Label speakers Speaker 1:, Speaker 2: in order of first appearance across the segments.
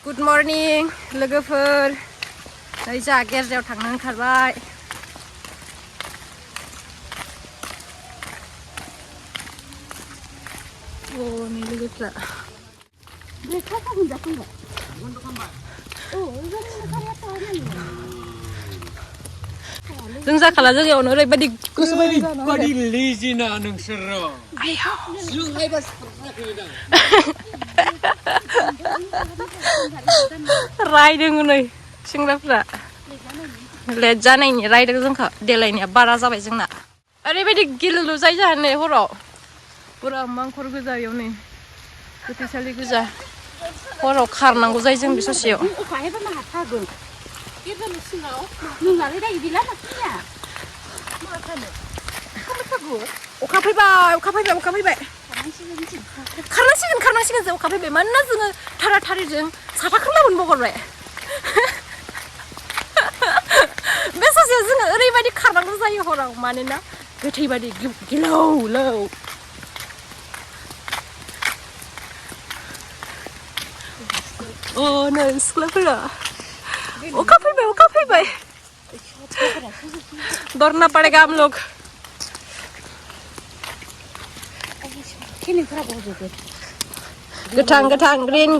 Speaker 1: Good morning, लोगोफोर. नै जा गेरजायाव थांनो ओंखारबाय. नै लोगोफ्रा. जों जाखाला जायगायावनो ओरैबायदि गोसो बायदि
Speaker 2: लेजिना नोंसोरो.
Speaker 1: आयौ.
Speaker 2: जोंहायबा साफाखैदां.
Speaker 1: रायदों नै सेंग्राफ्रा. लेट जानायनि रायदों जोंखौ देलायनाया बारा जाबाय जोंना. ओरैबायदि गिलुलु जायो जोंहा नै हराव. पुरा मांखर गोजा इयाव नै. गोथैसालि गोजा. हराव खारनांगौ जायो जों बे ससेयाव. अखा फैबाय. खारनांसिगोन जों अखा फैबाय. मानोना जोङो थारा थारिजों साथा खोला मोनबावगोरबाय. बे ससेयाव जोङो ओरैबायदि खारनांगौ जायो हराव मानोना गोथै बायदि गिलौ. नै सिख्लाफोरा अखा फैबाय. डरना पड़ेगा हम लोग. गोथां ग्रीन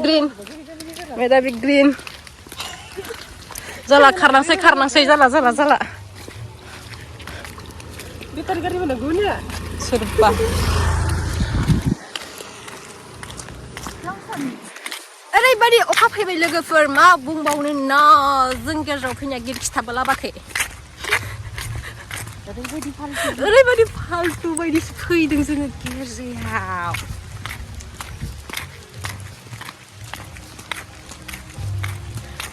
Speaker 1: मेदाबि ग्रीन जाला खारनांसै जाला बेटारि गारि मोनगौनिया सोरबा ओरैबायदि अखा फैबाय लोगोफोर मा बुंबावनो ना जों गेजेराव फैनाया गिर खिथाबो लाबाखै. ओरैबायदि फालतु बायदिसो फैदों जोङो गेजेराव.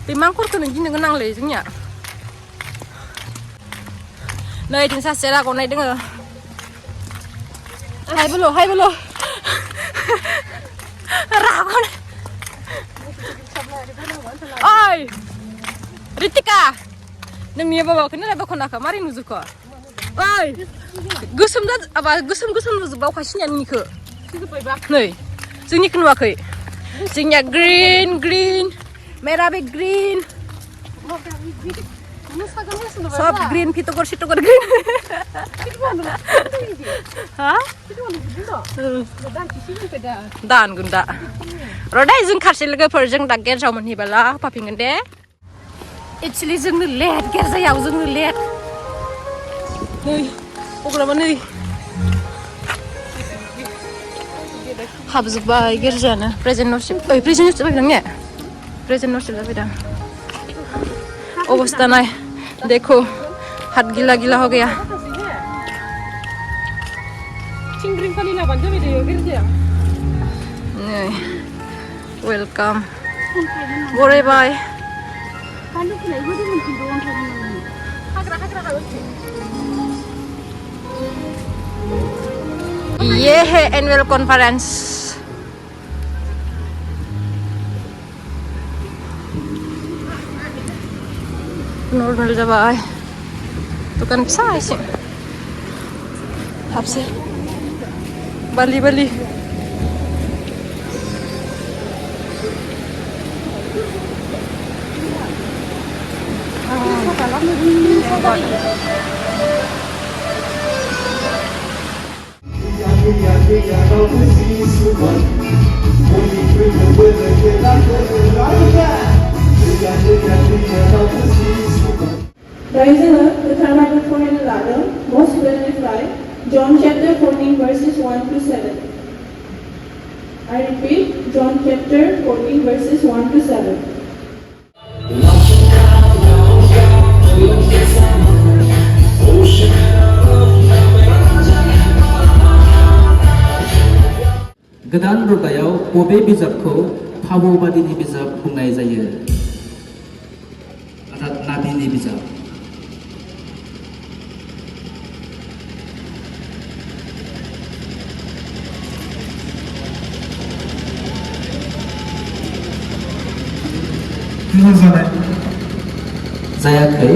Speaker 1: बे मांखरखौनो गिनो गोनांलै जोंनिया. नै इथिं सासे रागावनाय दोङो. हाय बोलो रागावनाय. ओइ रितिका नोंनि माबाखौ नालाय दख'नाखौ मारै नुजोबखो? ओइ गोसोम नुजोब्बाय अखा सिनियानिखौ. नै जोंनिखौ नुवाखै. जोंनिया ग्रीन मेरा भी ग्रीन. सब ग्रीन फिटगर ग्रीन. दानगोन दा र' दे जों खारसे लोगोफोर जों दा गेरजायाव मोनहैबोला होफाफिनगोन दे. एक्चुलि जोंनो लेट गेरजायाव जोंनो लेट. नै प्रग्रामा नै हाबजोब्बाय गेरजायानो. प्रेजेन्ट नरसिप जाबाय ने? प्रेजेन्ट नरसिप जाबाय दां. अबस्था नाय देखो हाथ गिला हो गया. वेलकाम बरायबाय. ये है एनुअल कॉन्फ्रेंस. नर्मेल जाबाय. दुकान फिसा एसे हाबसै. बालि
Speaker 3: Rising up, the Tabernacle for in the ladder, most willingly fly. John chapter 14 verses 1 to 7. I repeat, John chapter 14 verses 1 to 7.
Speaker 4: गोदान रुगायाव बबे बिजाबखौ फावबादिनि बिजाब बुंनाय जायो? अर्थात नाबिनि बिजाब. जायाखै.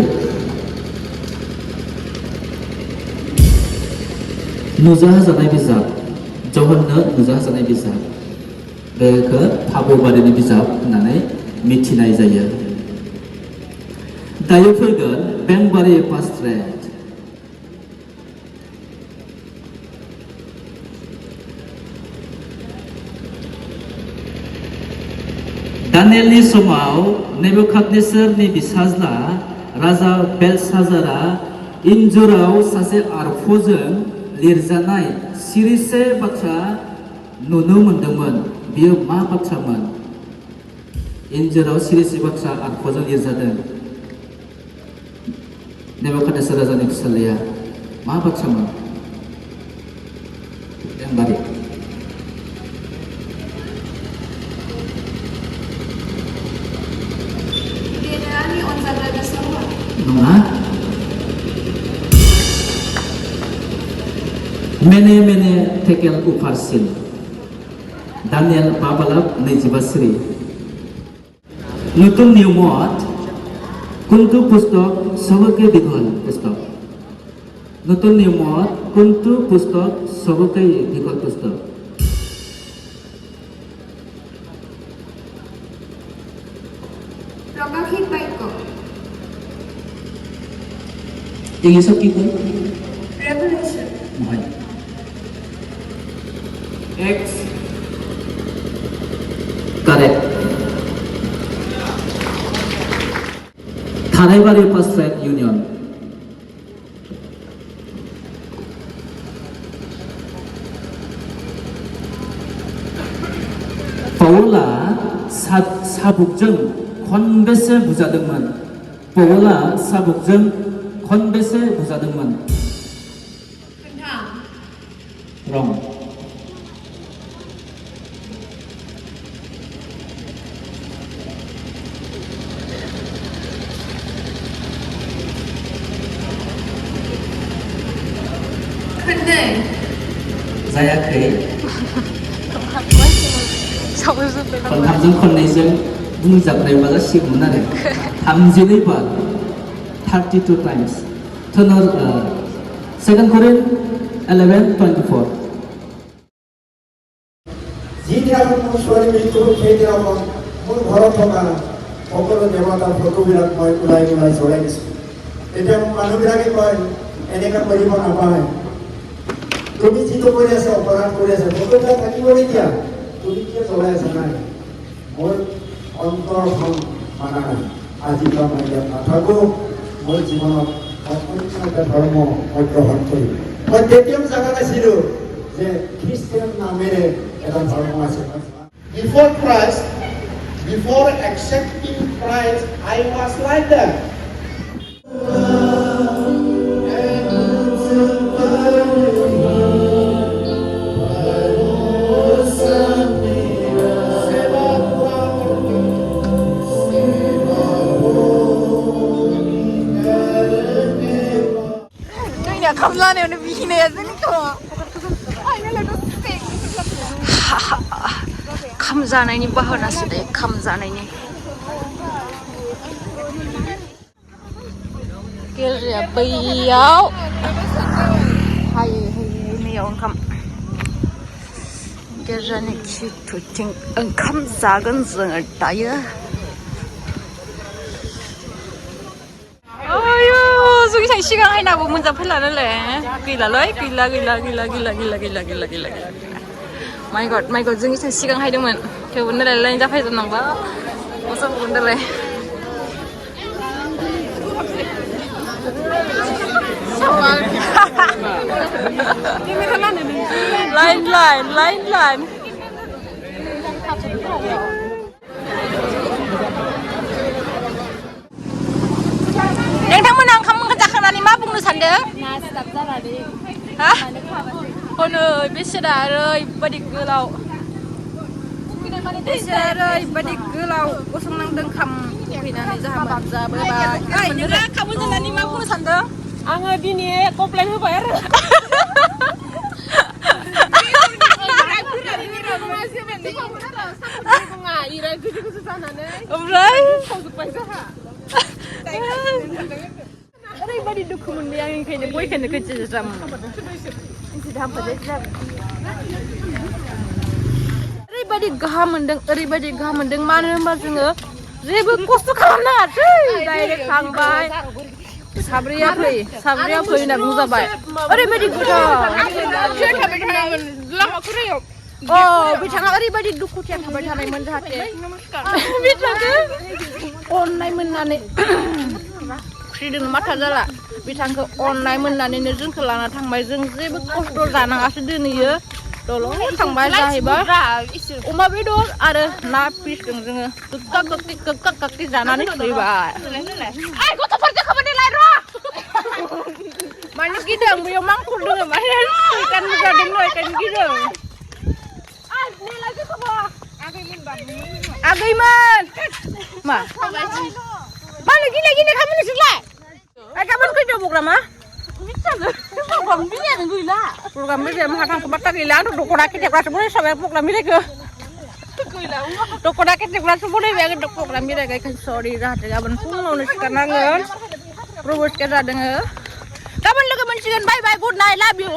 Speaker 4: नुजाहोजानाय बिजाब. जौहननो नुजाहोजानाय बिजाब. बेखौ फावबादिनि बिजाब होननानै मिथिनाय जायो। दायो फैगोन बेंबारि पास्ट्रेट। दानियेलनि समाव नेबुखादनेस्सारनि फिसाज्ला राजा बेलसाजारा इन्जुराव सासे आरफजों लिरजानाय सिरिसे बाथ्रा नुनो मोनदोंमोन। बियो मा बाथ्रामोन? इन्जुराव सिरिसे बाथ्रा आरफजों लिरजादों। नेबुखादनेस्सार राजानि फिसाज्लाया मा बाथ्रामोन? बेंबारि। नङा। मेने मेने टेकेल उफारसिन। दानियेल 5:25 नতুन नियमत कुंतु पुस्तक सबके बिघन पुस्तक। नতুन नियमत कुंतु पुस्तक सबके बिघन पुस्तक।
Speaker 5: प्रकाशित बाक्य।
Speaker 4: इंग्लिशत কি কয়?
Speaker 5: Revelation.
Speaker 4: নহয়।
Speaker 2: X
Speaker 4: Correct. Thanebari Pastrate Union. Paula sabukjों खनबेसे बुजादोंमोन? Paula sabukjों खनबेसे बुजादोंमोन? Wrong. जायाखै। खनथामजों खननैजों बुंजाबनायबा जासिगौमोन आरो 32 बार 32 times. Turner 2 Corinthians 11:24.
Speaker 6: যিদিনাখন মোৰ ছোৱালী মৃত্যু হ'ল সেইদিনাখন মোৰ ঘৰত থকা সকলো দেৱতাৰ ফটোবিলাক মই ওলাই জ্বলাই দিছোঁ। তেতিয়া মোক মানুহবিলাকে কয় এনেকুৱা কৰিব নাপায়, তুমি যিটো কৰি আছা অপৰাধ কৰি আছা ফটোবিলাক থাকিব নিদিয়া, তুমি কিয় জ্বলাই আছা? নাই, মোৰ অন্তৰখন মানা নাই। আজিৰ পৰা মই ইয়াত নাথাকোঁ, মোৰ জীৱনত অন্য এটা ধৰ্ম মই গ্ৰহণ কৰিম। মই তেতিয়াও জনা নাছিলোঁ যে খ্ৰীষ্টান নামেৰে এটা ধৰ্ম আছে। Before Christ, before accepting Christ, I was like that.
Speaker 1: 감사하네요. 미히네요. 감자나이니 바하나스데 감자나이니 गेरजाया बैयाव हायै हायै मैयाव ओंखाम गेरजानि खिथुथिं ओंखाम जागोन जोङो दायो। आयु जोंनि थाखाय सिगां हायनाबो मोनजाफैलानोलै गैलालै गैला माय गड जोंनि थाखाय सिगां हायदोंमोन थेवबो नालाय लाइन जाफैजोबनांबा मोजां मोनदोंलाय। लाइन नोंथांमोना ओंखाम जाखांनानै मा बुंनो सानदों? हनै बेसेरा ओरैबायदि गोलाव गसंनांदों खाम फैनानै जाहा जाबोबाय। नोंथाङा खाम जानानै मा बुंनो सानदों? आङो दिनै कमप्लेन होबाय आरो ओमफ्राय ओरैबायदि दुखु मोनबाय आं ओंखायनो बयखौनो गोजोज्राम ओरैबायदि गाहाम मोनदों मानो होनबा जोङो जेबो खस्थ' खालामनाङासै डाइरेक्ट थांबाय साब्रैया फै होनना बुंजाबाय ओरैबायदि गोथाव अ बिथाङा ओरैबायदि दुखुथिया थाबाय थानायमोन जाहाथे बिथांखौ अननाय मोननानै खुसिदों माथा जाला बिथांखौ अननाय मोननानैनो जोंखौ लाना थांबाय जों जेबो खस्थ' जानाङासो दोनहैयो दल' थांबाय जाहैबाय अमा बेदर आरो ना पिसजों जोङो गोखा गोखै जानानै फैबाय गथ'फोरजों खामानि लाय र' माने गिदों बेयाव मांखर दङ माने इकान जादों इकान गिदों आगैमोन मा मानो गिनाय खालामो नोंसोरलाय गाबोन खैथायाव प्रग्रामा program ini mah kadang kebat tadi lah tuh dokter kita kelas boleh sampai program ini ke dokter kita kelas boleh ya program ini kayak sorry dah gaban pun nulis karena ngan probos kita dengar gaban lagi mencikan bye bye good night love you